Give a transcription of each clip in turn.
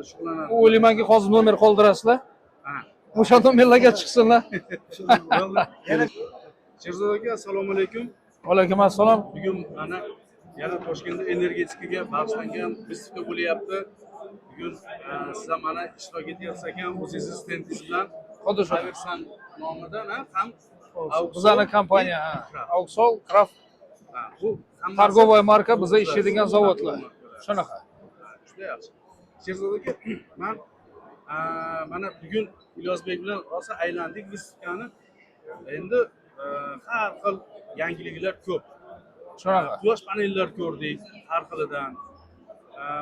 shug'ullanadi. O'ylaymanki, hozir nomer qoldirasizlar. Ha. O'sha nomerlarga chiqsinlar. Yana Sherzod aka, assalomu alaykum. Alaykum assalom. Bugun mana yana Toshkentda energetikaga bag'ishlangan выставка bo'lyapti. Bugun siz ham mana ishtirok etyapsiz ekan, o'zingizni stentingiz bilan. Xuddi shu. Aversan nomidan ham Bizning kompaniya, Auxol, Craft bu targovoy marka biza ishlaydigan zavodlar. Shunaqa. Juda yaxshi. Sherzod aka, mana bugun Ilyosbek bilan rosa aylandik выставкani. Endi har xil yangiliklar ko'p. Shunaqa. Quyosh panellar ko'rdik har xilidan.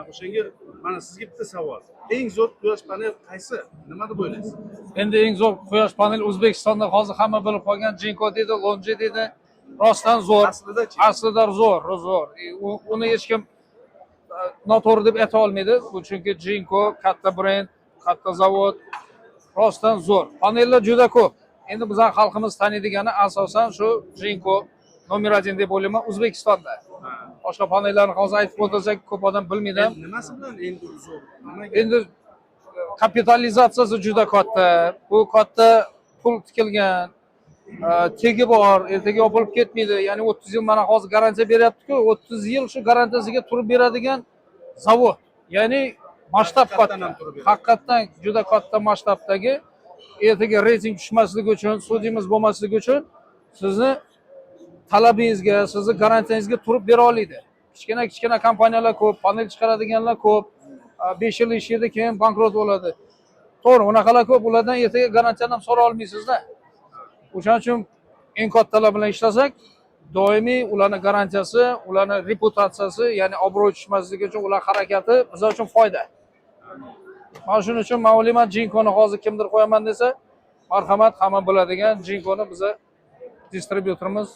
O'shanga mana sizga bitta savol. Eng zo'r quyosh panel qaysi? Nima deb o'ylaysiz? Endi eng zo'r quyosh panel O'zbekistonda hozir hamma bilib qolgan Jinko dedi, Lonje dedi. Rostdan zo'r. Aslida zo'r. Uni hech kim noto'g'ri deb ayta olmaydi. Bu chunki Jinko katta brend, katta zavod. Rostdan zo'r. Panellar juda ko'p. Endi bizning xalqimiz taniydigani asosan shu Jinko nomer 1 deb o'ylayman O'zbekistonda. Boshqa panellarni hozir aytib o'tsak ko'p odam bilmaydi. Nimasi bilan endi zo'r? Endi kapitalizatsiyasi juda katta. Bu katta pul tikilgan, tegi bor, ertaga yopilib ketmaydi. Ya'ni 30 yil mana hozir garantiya beryapti-ku, 30 yil shu garantiyasiga turib beradigan zavod. Ya'ni masshtab katta. Haqiqatan juda katta masshtabdagi ertaga reyting tushmasligi uchun, sudimiz bo'lmasligi uchun sizni talabingizga, sizni garantiyangizga turib bera oladi. Kichkina kompaniyalar ko'p, panel chiqaradiganlar ko'p. 5 yil ishlaydi, keyin bankrot bo'ladi. To'g'ri, unaqalar ko'p, ulardan ertaga garantiyani ham so'ra olmaysizda. O'shaning uchun eng kattalar bilan ishlasak, doimiy ularning garantiyasi, ularning reputatsiyasi, ya'ni obro' tushmasligi uchun ular harakati biz uchun foyda. Mana shuning uchun men o'ylayman, Jinkoni hozir kimdir qo'yaman desa, marhamat, hamma biladigan Jinkoni biza distribyutorimiz.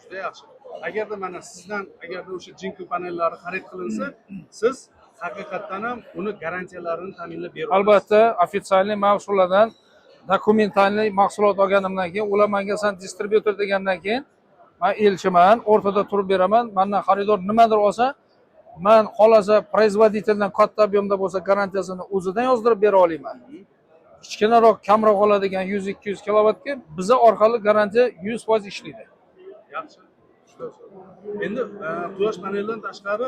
Juda yaxshi. Agarda mana sizdan o'sha Jinko panellari xarid qilinsa, siz haqiqatan ham uni garantiyalarini ta'minlab berasiz. Albatta, ofitsialniy mahsulotlardan dokumentalniy mahsulot olganimdan keyin, ular menga san distribyutor degandan keyin men elchiman, o'rtada turib beraman. Mendan xaridor nimadir olsa, men xolasa производительdan katta ob'yomda bo'lsa garantiyasini o'zidan yozdirib bera olaman. Kichkinaroq, kamroq oladigan 100-200 kilovatga biza orqali garantiya 100% ishlaydi. Yaxshi. Endi quyosh panelidan tashqari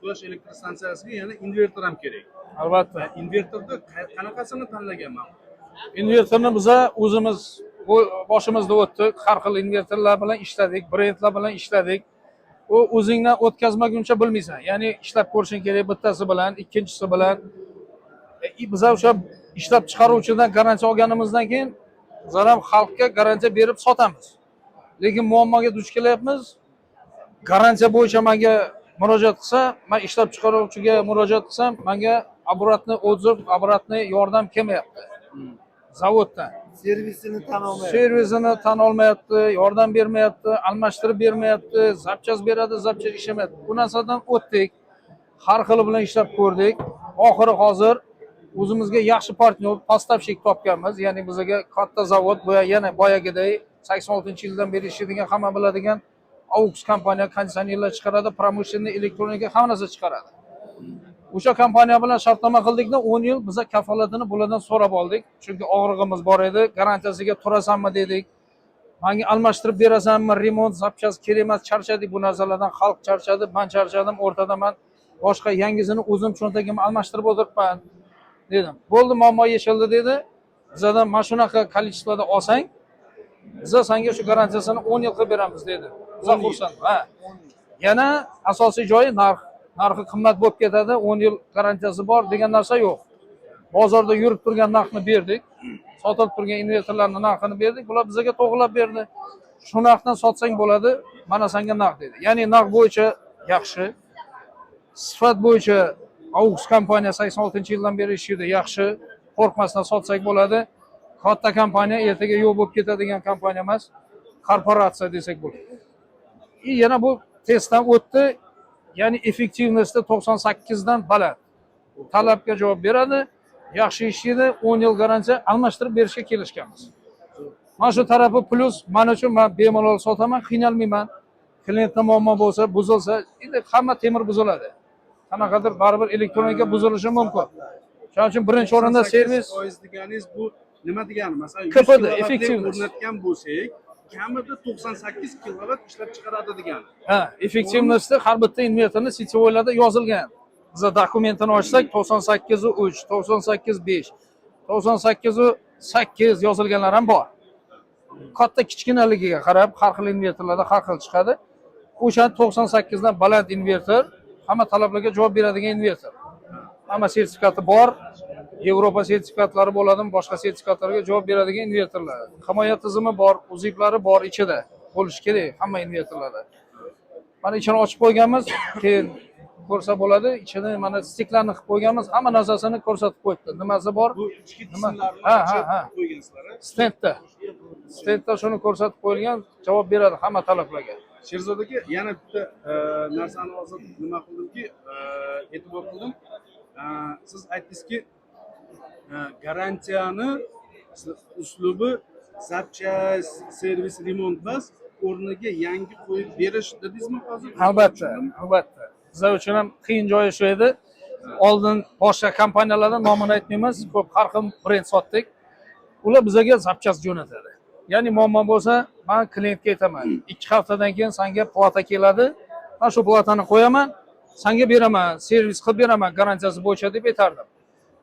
quyosh elektr stansiyasiga yana invertor ham kerak. Albatta. Invertorda qanaqasini tanlaganman? Invertorni biza o'zimiz boshimizda o'tdik, har xil invertorlar bilan ishladik, brendlar bilan ishladik. U o'zingdan o'tkazmaguncha bilmaysan. Ya'ni ishlab ko'rishing kerak bittasi bilan, ikkinchisi bilan. Biza o'sha ishlab chiqaruvchidan garantiya olganimizdan keyin bizlar ham xalqqa garantiya berib sotamiz. Lekin muammoga duch kelyapmiz. Garantiya bo'yicha menga murojaat qilsa, men ishlab chiqaruvchiga murojaat qilsam, menga obratni yordam kelmayapti. Zavoddan. Servisini tan olmayapti, yordam bermayapti, almashtirib bermayapti, zapchas beradi, zapchas ishlamayapti. Bu narsadan o'tdik. Har xili bilan ishlab ko'rdik. Oxiri hozir o'zimizga yaxshi partnyor, поставщик topganmiz. Ya'ni bizga katta zavod, bu yana boyagidek 86-yildan beri ishlaydigan, hamma biladigan Aux kompaniya konditsionerlar chiqaradi, pромышленный elektronika hamma narsa chiqaradi. O'sha kompaniya bilan shartnoma qildikda 10 yil biza kafolatini bulardan so'rab oldik. Chunki og'rig'imiz bor edi, garantiyasiga turasanmi dedik. Menga almashtirib berasanmi, remont, zapchas kerak emas, charchadik bu narsalardan, xalq charchadi, men charchadim, o'rtada men boshqa yangisini o'zim cho'ntagimga almashtirib o'tiribman dedim. Bo'ldi, muammo yechildi dedi. Bizadan mana shunaqa kolичествоda olsang, biza senga shu garantiyasini 10 yil qilib beramiz dedi. Biza xursand. Ha. Yana asosiy joyi narxi qimmat bo'lib ketadi, 10 yil garantiyasi bor degan narsa yo'q. Bozorda yurib turgan narxni berdik, sotilib turgan invertorlarning narxini berdik, bular bizga to'g'rilab berdi. Shu narxdan sotsang bo'ladi, mana senga narx dedi. Ya'ni narx bo'yicha yaxshi, sifat bo'yicha Aux kompaniya 86-yildan beri ishlaydi, yaxshi, qo'rqmasdan sotsak bo'ladi. Katta kompaniya ertaga yo'q bo'lib ketadigan kompaniya emas, korporatsiya desak bo'ladi. Yana bu testdan o'tdi. Ya'ni effektivnosti 98 dan baland. Talabga javob beradi, yaxshi ishlaydi, 10 yil garantiya, almashtirib berishga kelishganmiz. Mana shu tarafi plus, men uchun men bemalol sotaman, qiynalmayman. Klientda muammo bo'lsa, buzilsa, endi hamma temir buziladi. Qanaqadir baribir elektronika buzilishi mumkin. Shuning uchun birinchi o'rinda servis. 98% deganingiz bu nima degani? Masalan, 100 KPD, kilovatli effektivность. o'rnatgan bo'lsak, kamida 98 kilovat ishlab chiqaradi degani. Ha, effektivnosti har bitta invertorni sityovoylarda yozilgan. Biza dokumentini ochsak 98.3, 98.5, 98.8 yozilganlar ham bor. Katta kichkinaligiga qarab har xil invertorlarda har xil chiqadi. O'sha 98 dan baland invertor hamma talablarga javob beradigan invertor. Hamma sertifikati bor. Yevropa sertifikatlari bo'ladimi, boshqa sertifikatlarga javob beradigan invertorlar. Himoya tizimi bor, uziklari bor ichida. Bo'lishi kerak hamma invertorlarda. Mana ichini ochib qo'yganmiz, keyin ko'rsa bo'ladi. Ichini mana stiklarni qilib qo'yganmiz, hamma narsasini ko'rsatib qo'yibdi. Nimasi bor? Bu ichki qismlarini Ha, ochib ha. qo'ygansizlar. Stendda. Stendda shuni ko'rsatib qo'yilgan, javob beradi hamma talablarga. Sherzod aka, yana bitta narsani hozir nima qildimki, e'tibor qildim. Siz aytdingizki, garantiyani uslubi zapchast, servis, remont emas, o'rniga yangi qo'yib berish dedingizmi hozir? Albatta, albatta. Bizlar uchun ham qiyin joyi shu edi. Oldin boshqa kompaniyalardan nomini aytmaymiz, ko'p har xil brend sotdik. Ular bizga zapchast jo'natadi. Ya'ni muammo bo'lsa, men klientga aytaman, 2 haftadan keyin senga plata keladi. Men shu platani qo'yaman, senga beraman, servis qilib beraman garantiyasi bo'yicha deb aytardim.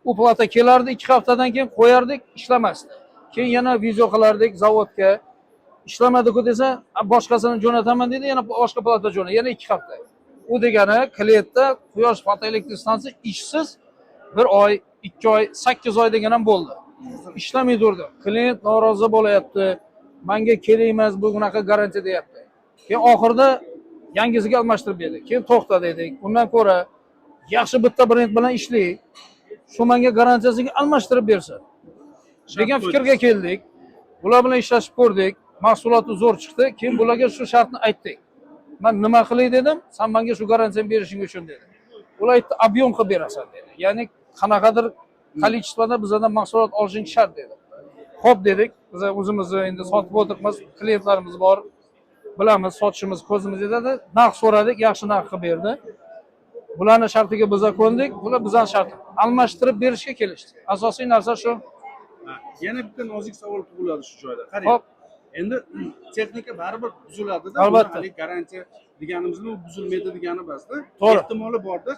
U plata kelardi, 2 haftadan keyin qo'yardik, ishlamasdi. Keyin yana video qilardik zavodga. Ishlamadi-ku desa, boshqasini jo'nataman dedi, yana boshqa plata jo'natadi, yana 2 hafta. U degani klientda quyosh fotoelektr stansiya ishsiz 1 oy, 2 oy, 8 oy degan ham bo'ldi. Ishlamay turdi. Klient norozi bo'layapti. Menga kerak emas bu bunaqa garantiya deyapti. Keyin oxirida yangisiga almashtirib berdi. Keyin to'xta dedik. Undan ko'ra yaxshi bitta brend bilan ishlaylik. Shu menga garantiyasiga almashtirib bersin degan fikrga keldik. Bular bilan ishlashib ko'rdik. Mahsuloti zo'r chiqdi. Keyin bularga shu shartni aytdik. Men nima qilay dedim? Sen menga shu garantiyani berishing uchun dedi. Ular aytdi, ob'yom qilib berasan dedi. Ya'ni qanaqadir kolичествоda bizdan mahsulot olishing shart dedi. Xo'p dedik. Biz o'zimizni endi sotib o'tiribmiz, klientlarimiz bor. Bilamiz, sotishimiz ko'zimiz yetadi. Narx so'radik, yaxshi narx qilib berdi. Bularning shartiga biz ko'ndik, bular bizning shartimiz. Almashtirib berishga kelishdi. Asosiy narsa shu. Yana bitta nozik savol tug'iladi shu joyda. Qarang. Xo'p, Endi texnika baribir buziladi-da. Albatta. Hali garantiya deganimizni u buzilmaydi degani emasda. To'g'ri. Ehtimoli borda,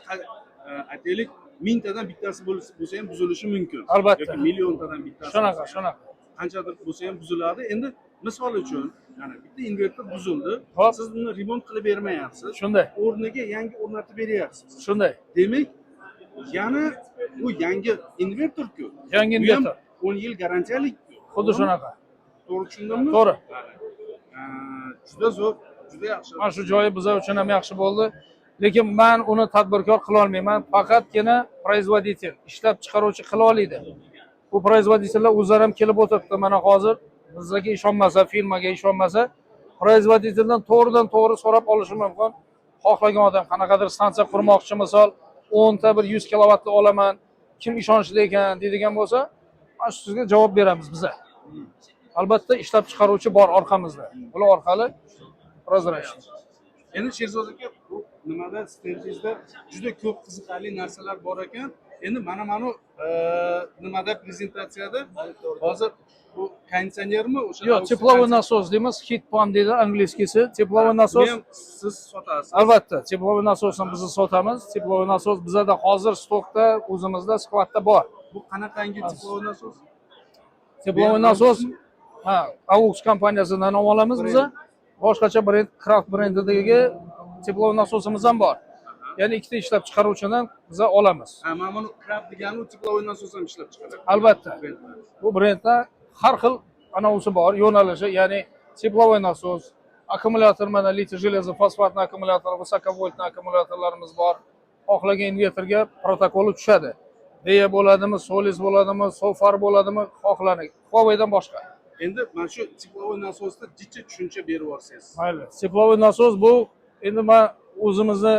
aytaylik, 1000 tadan bittasi bo'lsa ham buzilishi mumkin. Albatta. Yoki milliontadan bittasi. shunaqa, shunaqa. Qanchadir bo'lsa ham buziladi. Endi misol uchun, ya'ni bitta invertor buzildi. Hop. Siz uni remont qilib bermayapsiz. Shunday. O'rniga yangi o'rnatib beryapsiz. Shunday. Demak, yana bu yangi invertor-ku. Yangi Bu ham invertor. 10 yil garantiyalik. Xuddi shunaqa. To'g'ri tushundimmi? To'g'ri. Juda zo'r, juda yaxshi. Mana shu joyi bizlar uchun ham yaxshi bo'ldi. Lekin men uni tadbirkor qila olmayman. Faqatgina производитель, ishlab chiqaruvchi qila oladi. Bu производительlar o'zlari ham kelib o'tiribdi. Mana hozir bizga ishonmasa, firmaga ishonmasa, производительdan to'g'ridan to'g'ri so'rab olishi mumkin. Xohlagan odam qanaqadir stansiya qurmoqchi, misol 10 ta bir 100 kilovatli olaman, kim ishonchli ekan deydigan bo'lsa, mana shu sizga javob beramiz biz. Albatta ishlab chiqaruvchi bor orqamizda. Bular orqali prozrachniy. Endi Sherzod aka, bu nimada stendingizda juda ko'p qiziqarli narsalar bor ekan. Endi mana nimada prezentatsiyada hozir bu konditsionermi o'sha? Yo'q, тепловой насос deymiz, heat pump deydi angliskisi. Тепловой насос. Ham siz sotasiz. Albatta, тепловой насосni biz sotamiz. Тепловой насос bizda hozir stokda, o'zimizda skladda bor. Bu qanaqangi teplовой насос? Тепловой насос ha, AUX kompaniyasidan olamiz biz. Boshqacha brend, Kraft brendidagi teplовой насосimiz ham bor. Ya'ni ikkita ishlab chiqaruvchidan biz olamiz. Ha, mana buni Kraft degani u teplовой насос ham ishlab chiqaradi. Albatta. Bu brendda har xil anonsi bor, yo'nalishi, ya'ni тепловой насос, akkumulyator, mana litir железо fosfatli akkumulyator, visokovoltli akkumulyatorlarimiz bor. Xohlagan invertorga protokoli tushadi. Deya bo'ladimi, Solis bo'ladimi, Sofar bo'ladimi, xohlagan. Huawei'dan boshqa. Endi mana shu teplовой насосda jicha tushuncha berib yorsangiz. Mayli. Тепловой насос bu endi men o'zimizni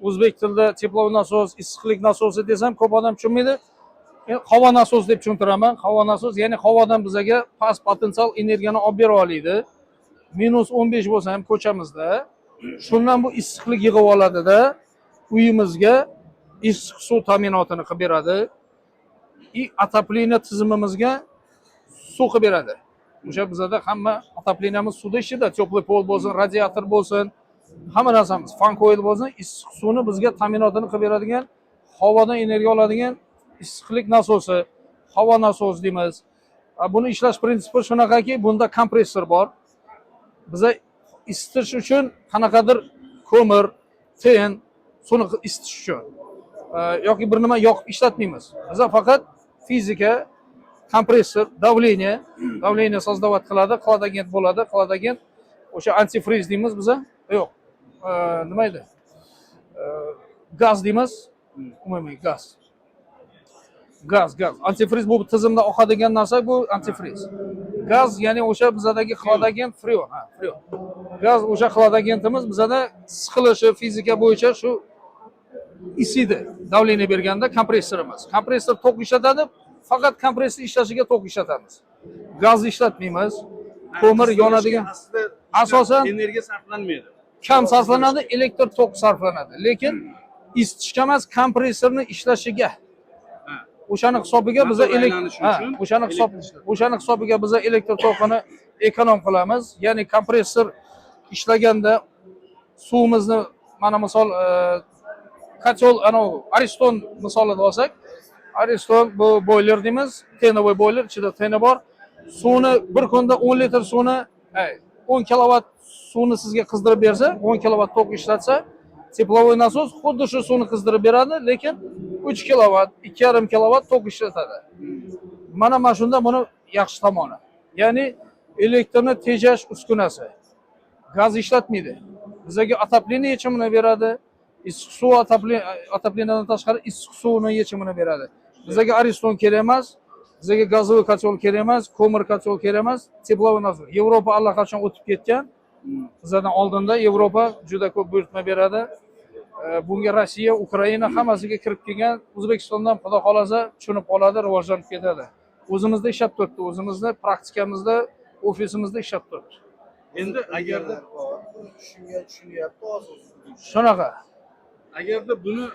o'zbek tilida тепловой насос, issiqlik nasosi desam ko'p odam tushunmaydi. Havo nasos deb tushuntiraman. Havo nasos, ya'ni havodan bizga past potensial energiyani olib bera oladi. -15 bo'lsa ham ko'chamizda, shundan bu issiqlik yig'ib oladida uyimizga issiq suv ta'minotini qilib beradi. отопление tizimimizga suv qilib beradi. O'sha bizada hamma otopleniyamiz suvda ishida, teplый pol bo'lsin, radiator bo'lsin, hamma narsamiz, fan coil bo'lsin, issiq suvni bizga ta'minotini qilib beradigan, havodan energiya oladigan issiqlik nasosi, havo nasosi deymiz. Buni ishlash prinsipi shunaqaki, bunda kompressor bor. Biza isitish uchun qanaqadir ko'mir, ten, suvni isitish uchun yoki bir nima yoqib ishlatmaymiz. Biza faqat fizika, kompressor, давление создавать qiladi, xlodagent bo'ladi, xlodagent o'sha antifriz deymiz biza. Yo'q. Nima edi? Gaz deymiz. Umumiy gaz. Gaz. Antifriz bu tizimda oqadigan narsa, bu antifriz. Gaz ya'ni o'sha bizadagi xlodagent, freon. Freon. Gaz o'sha xlodagentimiz bizada siqilishi fizika bo'yicha shu isidi, давление berganda kompressorimiz. Kompressor tok ishlatadi, faqat kompressor ishlashiga tok ishlatamiz. Gazni ishlatmaymiz. Ko'mir yonadigan asosan energiya sarflanmaydi. Kam sarflanadi, elektr tok sarflanadi. Lekin isitishga emas, kompressorni ishlashiga. O'shani hisobiga biza o'shani hisobiga biza elektr tokini ekonom qilamiz. Ya'ni kompressor ishlaganda suvimizni mana misol kotol Ariston misolida olsak, Ariston bu boiler deymiz, tenovый boiler, ichida teni bor. Suvni bir kunda 10 litr suvni 10 kilovat suvni sizga qizdirib bersa, 10 kilovat tok ishlatsa, teplовой nasos xuddi shu suvni qizdirib beradi, lekin 3 kilovat, 2,5 kilovat tok ishlatadi. Mana shunda buni yaxshi tomoni. Ya'ni elektrni tejash uskunasi. Gaz ishlatmaydi. Bizga отопление yechimini beradi. Issiq suv отоплениyadan tashqari issiq suvni yechimini beradi. Bizga Ariston kerak emas, bizga gazовый kotol kerak emas, ko'mir kotol kerak emas, teplовой nasos. Yevropa allaqachon o'tib ketgan. Bizdan oldinda Yevropa juda ko'p buyurtma beradi. Bunga Rossiya, Ukraina hammasiga kirib kelgan. O'zbekistondan xudo xolasa tushunib qoladi, rivojlanib ketadi. O'zimizda ishlab turibdi, o'zimizda praktikamizda, ofisimizda ishlab turibdi. Endi agarda tushunyapti hozir. Shunaqa. Agarda buni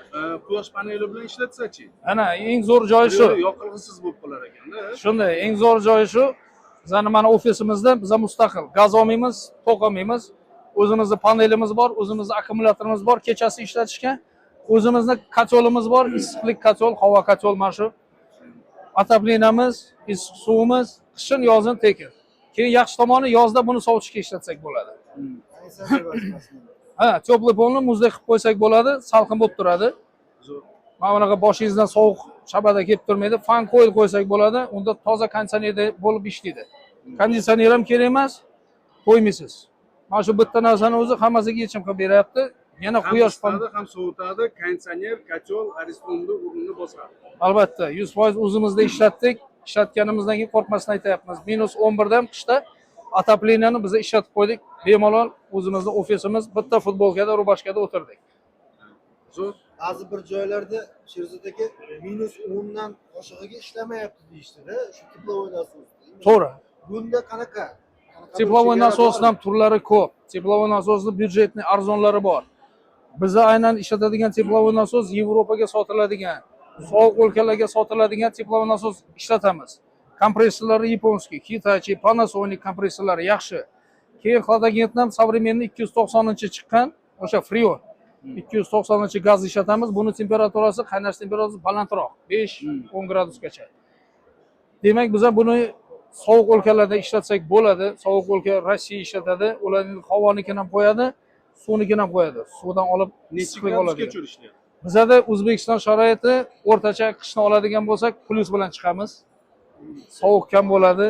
quyosh paneli bilan ishlatsa-chi? Ana eng zo'r joyi shu. Yoqilg'isiz bo'lib qolar ekanda. Shunday, eng zo'r joyi shu. Bizning mana ofisimizda biz mustaqil gaz olmaymiz, tok olmaymiz. O'zimizning panelimiz bor, o'zimizning akkumulyatorimiz bor, kechasi ishlatishga. O'zimizning kotolimiz bor, issiqlik kotol, havo kotol mana shu. Otopleniyamiz, issiq suvimiz, qishin yozin tekin. Keyin yaxshi tomoni yozda buni sovutishga ishlatsak bo'ladi. Teplый polni muzdek qilib qo'ysak bo'ladi, salqin bo'lib turadi. Mana bunaqa boshingizdan sovuq shabada kelib turmaydi. Fan coil qo'ysak bo'ladi, unda toza konditsioner bo'lib ishlaydi. Konditsioner ham kerak emas, qo'ymaysiz. Mana shu bitta narsani o'zi hammasiga yechim qilib beryapti. Yana quyosh ham sovutadi, konditsioner, kotol, Aristonda o'rnini bosadi. Albatta, 100% o'zimizda ishlatdik. Ishlatganimizdan keyin qo'rqmasdan aytayapmiz. -11 dan qishda otopleniyani biz ishlatib qo'ydik. Bemalol o'zimizning ofisimiz, bitta futbolkada, rubashkada o'tirdik. Zo'r. Ba'zi bir joylarda Sherzod aka -10 dan oshig'iga ishlamayapti deyishdi-da, shu teplовой nasos. To'g'ri. Bunda qanaqa? Teplовой nasosdan turlari ko'p. Teplовой nasosning byudjetli arzonlari bor. Biza aynan ishlatadigan teplовой nasos Yevropaga sotiladigan, sovuq o'lkalarga sotiladigan teplовой nasos ishlatamiz. Kompressorlari yaponskiy, Hitachi, Panasonic kompressorlari yaxshi. Keyin xlodagentdan современный 290-chi chiqqan, o'sha Freon 290-chi gaz ishlatamiz. Buni temperaturasi, qaynash temperaturasi balandroq, 5-10 gradusgacha. Demak, biz buni sovuq o'lkalarda ishlatsak bo'ladi. Sovuq o'lka Rossiya ishlatadi. Ularning havonikini ham qo'yadi, suvnikini ham qo'yadi. Suvdan olib issiqlik oladi. Bizda O'zbekiston sharoiti o'rtacha qishni oladigan bo'lsak, plus bilan chiqamiz. Sovuq kam bo'ladi.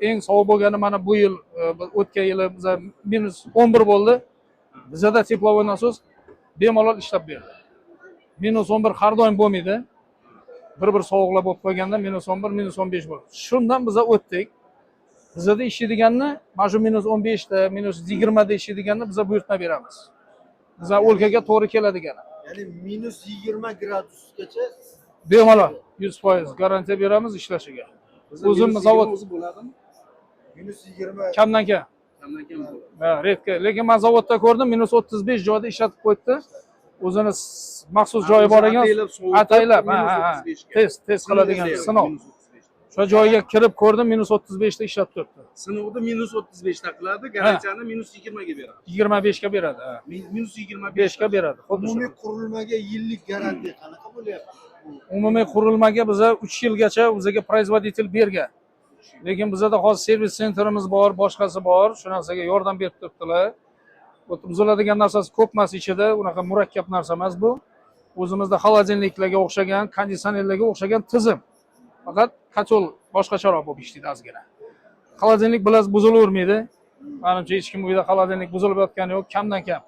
Eng sovuq bo'lgani mana bu yil, o'tgan yili biza -11 bo'ldi. Bizda teplовой nasos bemalol ishlab berdi. -11 har doim bo'lmaydi. Bir sovuqlar bo'lib qolganda -11, -15 bo'ldi. Shundan biza o'tdik. Bizda ishlaydiganni mana shu -15 da, -20 da ishlaydiganni biza buyurtma beramiz. Biza o'lkaga to'g'ri keladigani. Ya'ni -20 gradusgacha bemalol 100% garantiya beramiz ishlashiga. O'zimiz zavod bo'ladimi? -20 kamdan kam. Kamdan kam bo'ladi. Ha, redka. Lekin men zavodda ko'rdim, -35 joyda ishlatib qo'ydi. o'zini maxsus joyi bor ekan, Ataylab sovutib, ataylab, minus ha, 35 ga. test qiladigan Sinov sinov. minus 35. O'sha joyga kirib ko'rdim, -35 ta ishlab turibdi. Sinovda minus 35 ta qiladi, garantiyani minus 20 ga beradi. 25 ga beradi. Ha. Minus 25 5 ga beradi. Xuddi shu. Umumiy qurilmaga yillik garantiya qanaqa bo'lyapti? Umumiy qurilmaga biza 3 yilgacha o'ziga производитель bergan. Lekin bizada hozir servis sentrimiz bor, boshqasi bor, shu narsaga yordam berib turibdilar. Buziladigan narsasi ko'p emas ichida, unaqa murakkab narsa emas bu. O'zimizda xolodilniklarga o'xshagan, konditsionerlarga o'xshagan tizim. Faqat kotol boshqacharoq bo'lib ishlaydi ozgina. Xolodilnik bilasiz buzilavermaydi. Menimcha hech kim uyda xolodilnik buzilib yotgani yo'q, kamdan kam.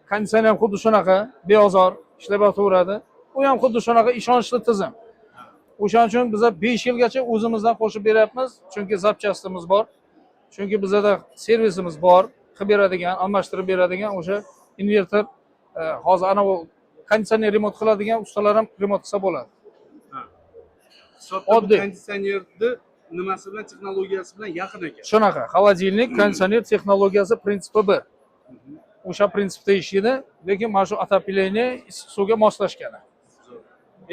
Konditsioner ham xuddi shunaqa, beozor ishlab yotaveradi. U ham xuddi shunaqa ishonchli tizim. O'shaning uchun biz 5 yilgacha o'zimizdan qo'shib beryapmiz, chunki zapchastimiz bor. Chunki bizda servisimiz bor, qilib beradigan, almashtirib beradigan o'sha invertor, hozir ana bu konditsioner remont qiladigan ustalar ham remont qilsa bo'ladi. Hisobda bu Oddiy. konditsionerni nimasi bilan, texnologiyasi bilan yaqin ekan. Shunaqa, xolodilnik, konditsioner texnologiyasi prinsipi bir. O'sha prinsipda ishlaydi, lekin mana shu отопление issiq suvga moslashgan.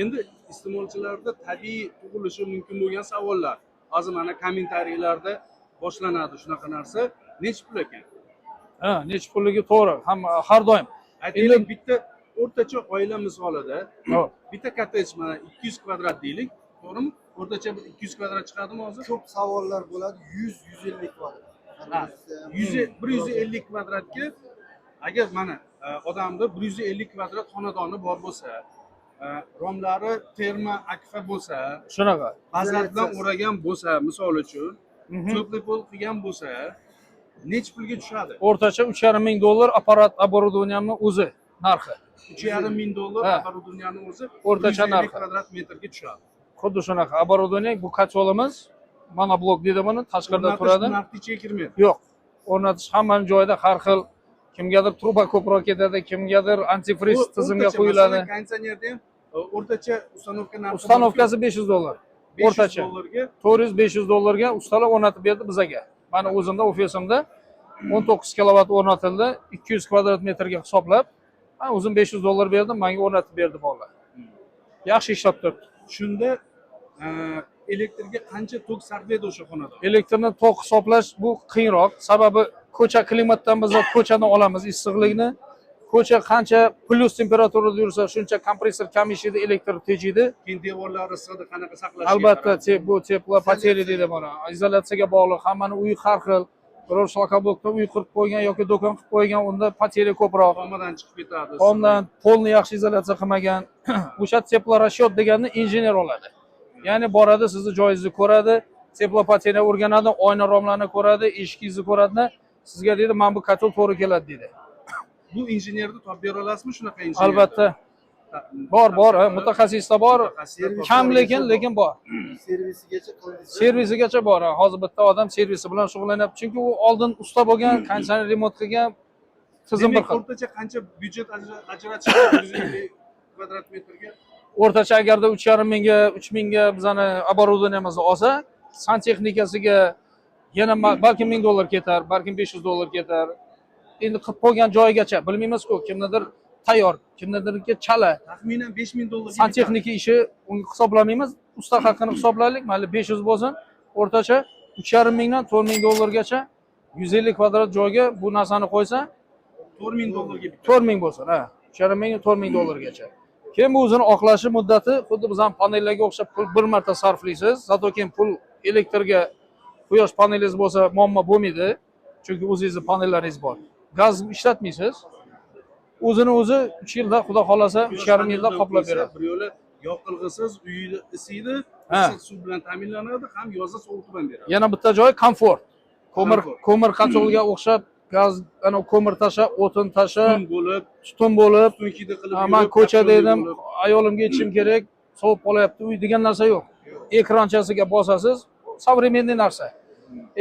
Endi iste'molchilarda tabiiy tug'ilishi mumkin bo'lgan savollar. Hozir mana kommentariylarda boshlanadi shunaqa narsa. Nech pul ekan? Ha, necha pulligi to'g'ri, hamma har doim. Aytaylik, bitta o'rtacha oila misolida, Hop. bitta kottedj mana 200 kvadrat deylik, to'g'rimi? O'rtacha bir 200 kvadrat chiqadimi hozir? Ko'p savollar bo'ladi. 100-150 kvadrat. Ha, 150 kvadratga agar mana odamda 150 kvadrat xonadoni bor bo'lsa, romlari terma akfa bo'lsa, Shunaqa. bazalt bilan o'ragan bo'lsa, misol uchun, cho'pli pol qilgan bo'lsa, nech pulga tushadi? O'rtacha 3,5 ming dollar apparat оборудованиямni o'zi narxi. 3,5 ming dollar Ha. оборудованияni o'zi O'rtacha 150 narxi. kvadrat metrga tushadi. Xuddi shunaqa оборудование, bu kotolimiz, monoblok deydi buni, tashqarida turadi. Narxi ichiga kirmaydi. Yo'q. O'rnatish hammaning joyida har xil. Kimgadir truba ko'proq ketadi, kimgadir antifriz tizimga qo'yiladi. Konditsionerda ham o'rtacha ustanovka narxi Ustanovkasi 500 dollar. 500 O'rtacha. dollarga 400-500 dollarga ustalar o'rnatib berdi bizaga. Mana o'zimda ofisimda 19 kilovat o'rnatildi, 200 kvadrat metrga hisoblab. Men o'zim 500 dollar berdim, menga o'rnatib berdi bolalar. Yaxshi ishlab turibdi. shunda elektrga qancha tok sarflaydi o'sha xonada? Elektrni tok hisoblash bu qiyinroq. Sababi ko'cha klimatdan biz ko'chadan olamiz issiqlikni. Ko'cha qancha plyus temperaturada yursa, shuncha kompressor kam ishlaydi, elektr tejiydi. Keyin devorlar issiqni qanaqa saqlash? Albatta, bu teplo poteriya deydi buni. Izolyatsiyaga bog'liq. Hammani uyi har xil. Birov shlokobokda uy qurib qo'ygan yoki do'kon qilib qo'ygan, unda poteriya ko'proq. Xomadan chiqib ketadi. Ondan polni yaxshi izolyatsiya qilmagan. O'sha teplorashyot deganni injener oladi. Ya'ni boradi, sizni joyingizni ko'radi, teplopoteriya o'rganadi, oyna romlarni ko'radi, eshigingizni ko'radi. Sizga deydi, "Men bu kotol to'g'ri keladi" deydi. Bu injenerni topib bera olasizmi shunaqa injener? Albatta. Bor, mutaxassislar bor. Kam lekin bor. Servisigacha qildingiz. Servisigacha bor. Hozir bitta odam servisi bilan shug'ullanyapti. Chunki u oldin usta bo'lgan, konditsioner remont qilgan tizim bir Demak, xil. o'rtacha qancha byudjet ajratish 150 kvadrat metrga? O'rtacha agarda 3,5 mingga, 3 mingga bizani оборудованиemizni olsa, santexnikasiga yana balki 1000 dollar ketar, balki 500 dollar ketar. Endi qilib qo'ygan joyigacha bilmaymiz-ku, kimnidir tayyor, kimnidirga chala. Taxminan 5000 dollar. Santexnika ishi unga hisoblamaymiz, usta haqini hisoblaylik, mayli 500 bo'lsin, o'rtacha 3,5 mingdan 4 ming dollargacha 150 kvadrat joyga bu narsani qo'ysa, 4000 dollarga bitadi. 4 ming bo'lsin, ha. 3,5 ming 4 ming dollargacha. Keyin bu o'zini oqlashi muddati xuddi bizning panellarga o'xshab pul bir marta sarflaysiz, zato keyin pul elektrga quyosh panelingiz bo'lsa muammo bo'lmaydi, chunki o'zingizning panellaringiz bor. Gaz ishlatmaysiz. O'zini o'zi 3 yilda xudo xolasa 3,5 yilda qoplab beradi. Bir yo'li yoqilg'isiz uyni isiydi, Ha. issiq suv bilan ta'minlanadi, ham yozda sovutib ham beradi. Yana bitta joy komfort. Komfort. Ko'mir qatolga o'xshab gaz, ana ko'mir tasha, o'tin tasha, Tutun bo'lib, tutun bo'lib, tutun hidi qilib men yurib, ko'chada qattiq edim, bo'lib. ayolimga aytishim kerak, sovib qolyapti uy degan narsa yo'q. Ekranchasiga bosasiz, современный narsa.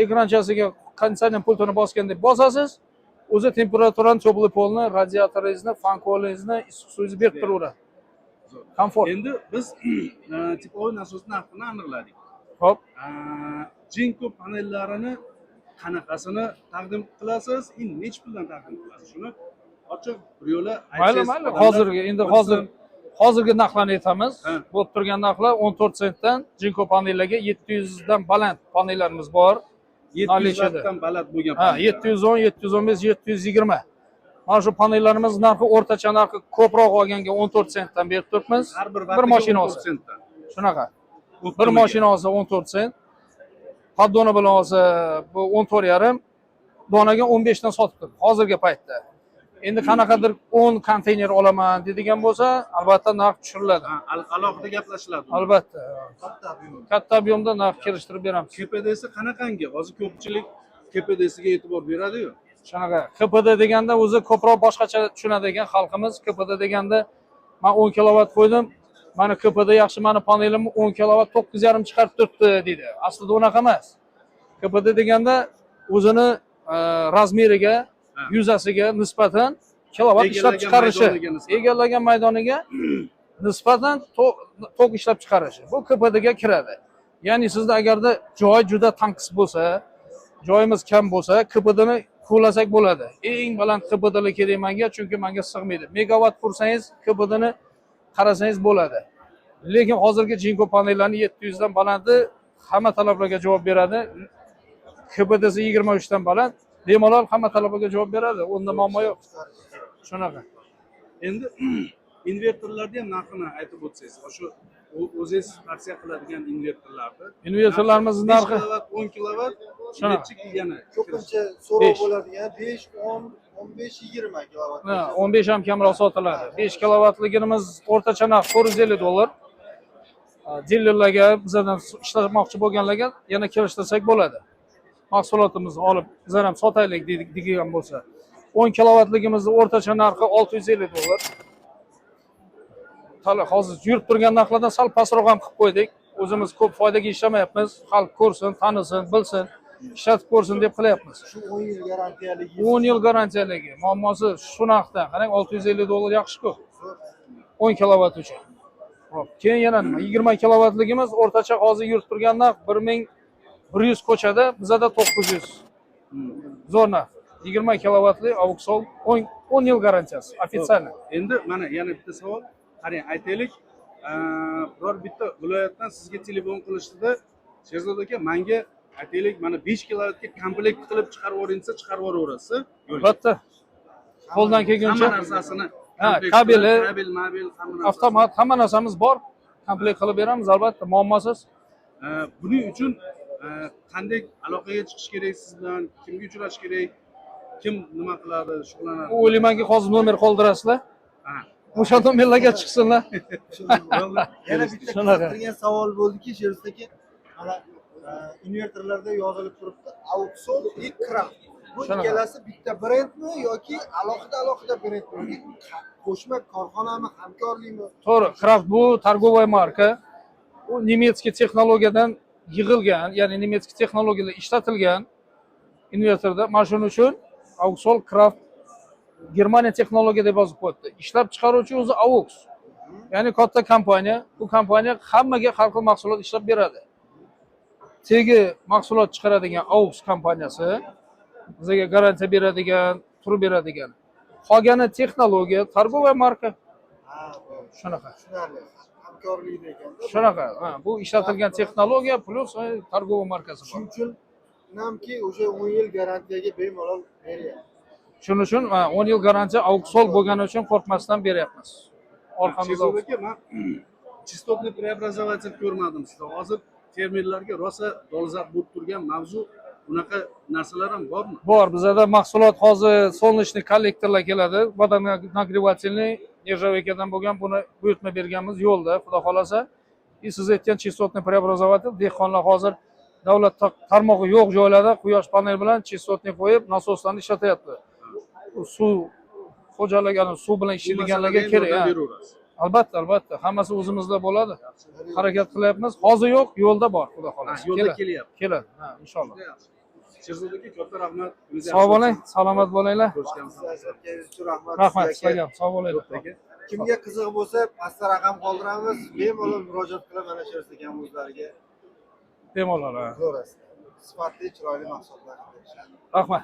Ekranchasiga konditsioner pultini bosganda bosasiz, o'zi temperaturani, teplый polni, radiatoringizni, fankolingizni, issiq suvingizni berib turaveradi. Komfort. Endi biz teplovoy nasos narxini aniqladik. Hop. Jinko panellarini qanaqasini taqdim qilasiz? Nech puldan taqdim qilasiz? Shuni ochiq bir yo'la mayli aytsangiz, mayli odamlar hozirgi endi bilsin. hozirgi narxlarni aytamiz. Ha. Bo'lib turgan narxlar 14 sentdan jinko panellarga 700 dan baland panellarimiz bor. 700 Nolishada. wattdan baland bo'lgan Ha, panellar. 710, 715, 720. Mana shu panellarimiz narxi o'rtacha narxi ko'proq olganga 14 sentdan berib turibmiz. Har bir Bir mashina 14 olsa. sentdan. Shunaqa. Bir O'ttirmaga. mashina olsa 14 sent. Poddoni bilan olsa bu 14,5 donaga 15 dan sotib turibdi hozirgi paytda. Endi qanaqadir 10 konteyner olaman deydigan bo'lsa, albatta narx tushiriladi. Ha, alohida gaplashiladi. Albatta. Katta ob'em. Katta ob'yomda narx kelishtirib beramiz. KPDsi qanaqangi? Hozir ko'pchilik KPDsiga e'tibor beradi-yu. Shunaqa. KPD deganda o'zi ko'proq boshqacha tushunadi ekan xalqimiz. KPD deganda men 10 kilovat qo'ydim. Mana KPD yaxshi, mani panelim 10 kilovat 9,5 chiqarib turibdi deydi. Aslida unaqa emas. KPD deganda o'zini razmeriga, yuzasiga nisbatan kilovat ishlab Egallagan chiqarishi, maydoniga nisbatan. egallagan maydoniga nisbatan tok ishlab chiqarishi. Bu KPDga kiradi. Ya'ni sizda agarda joy juda tanqis bo'lsa, joyimiz kam bo'lsa, KPDni qo'llasak bo'ladi. Eng baland KPDli kerak menga, chunki menga sig'maydi. Megawatt qursangiz KPDni qarasangiz bo'ladi. Lekin hozirgi jinko panellarning 700 dan balandi hamma talablarga javob beradi. KPDsi 23 dan baland, bemalol hamma talablarga javob beradi. Unda muammo yo'q. Shunaqa. Endi invertorlarni ham narxini aytib o'tsangiz, shu o'zingiz tavsiya qiladigan invertorlarni. Invertorlarimiz 5 narxi kilovat, 10 kilovat, Shunaqa. nechik yana Ko'pincha so'rov Besh. bo'ladigan 5, 10, 15, 20 kilovat. Ha, 15 ham kamroq sotiladi. 5 kilovatligimiz o'rtacha narx 450 dollar. Dilerlarga bizdan ishlamoqchi bo'lganlarga yana kelishtirsak bo'ladi. Mahsulotimizni olib bizlar ham sotaylik degan bo'lsa. 10 kilovatligimizni o'rtacha narxi 650 dollar. Hali hozir yurib turgan narxlardan sal pastroq ham qilib qo'ydik. O'zimiz ko'p foydaga ishlamayapmiz. Xalq ko'rsin, tanisin, bilsin, ishlatib ko'rsin deb qilyapmiz. Shu 10 yil garantiyaligi. 10 yil garantiyaligi. Muammosi shu narxda. Qarang, 650 dollar yaxshi-ku. 10 kilovat uchun. Hop, keyin yana nima? 20 kilovatligimiz o'rtacha hozir yurib turgan narx 1100 ko'chada, bizada 900. Zo'r narx. 20 kilovatli Auxol 10 yil garantiyasi, ofitsial. Endi mana yana bitta savol. Qarang, aytaylik, biror bitta viloyatdan sizga telefon qilishdi-da, Sherzod aka, menga aytaylik, mana 5 kilovatga komplekt qilib chiqarib yuboring desa, chiqarib yuboraverasiz. Albatta. Qo'ldan kelguncha Hamma narsasini, Ha, komplekt kabeli, qilib, kabel, mobil, hamma narsasini. avtomat, hamma narsamiz bor. Komplekt qilib beramiz, albatta, muammosiz. Buning uchun qanday aloqaga chiqish kerak siz bilan, kimga uchrash kerak, kim nima qiladi, shug'ullanadi? O'ylaymanki, hozir nomer qoldirasizlar. Ha. O'sha nomerlarga chiqsinlar. Yana bitta Shunaqa. qiziqtirgan savol bo'ldiki, Sherzod aka, mana invertorlarda yozilib turibdi, Auxol и Kraft. Bu Shunaqa. ikkalasi bitta brendmi yoki alohida brendmi? Qo'shma korxonami, hamkorlikmi? To'g'ri, Kraft bu торговая marka. U nemetskiy texnologiyadan yig'ilgan, ya'ni nemetskiy texnologiyalar ishlatilgan invertorda. Mana shuning uchun Auxol Kraft Germaniya texnologiya deb yozib qo'yibdi. Ishlab chiqaruvchi o'zi Aux. Ya'ni katta kompaniya. Bu kompaniya hammaga har xil mahsulot ishlab beradi. Tegi mahsulot chiqaradigan Aux kompaniyasi bizga garantiya beradigan, turib beradigan. Qolgani texnologiya, торговая marka. Ha, Shunaqa. tushunarli. Hamkorlikda ekanda. Shunaqa. Ha, bu ishlatilgan texnologiya plus торговая markasi bor. Shuning uchun namki o'sha 10 yil garantiyaga bemalol beryapti. Shuning uchun 10 yil garantiya Auxol bo'lgani uchun qo'rqmasdan beryapmiz. Orqamizda Sherzod aka, men chistotni преобразователь ko'rmadim sizda. Hozir fermerlarga rosa dolzarb bo'lib turgan mavzu, bunaqa narsalar ham bormi? bor. Bizda mahsulot hozir солнечный kollektorlar keladi. Водонагревательный nержавейкаdan bo'lgan, buni buyurtma berganmiz yo'lda, xudo xolasa. Siz aytgan chistotni преобразователь dehqonlar hozir davlat tarmog'i yo'q joylarda quyosh panel bilan chistotni qo'yib, nasoslarni ishlatyapti. Suv xo'jaligini suv bilan ishlaydiganlarga kerak. Albatta, hammasi o'zimizda bo'ladi. Harakat qilyapmiz. Hozir yo'q, yo'lda bor, xudo xolasa. Yo'lda kelyapti. Keladi. Ha, inshaalloh. Sherzod aka, katta rahmat. Sog' bo'ling, salomat bo'linglar. Rahmat sizlarga ham. Sog' bo'linglar. Kimga qiziq bo'lsa, pastda raqam qoldiramiz, bemalol murojaat qilib mana Sherzod aka o'zlariga Bemalol. zo'rasi. Sifatli, chiroyli mahsulotlar. Rahmat.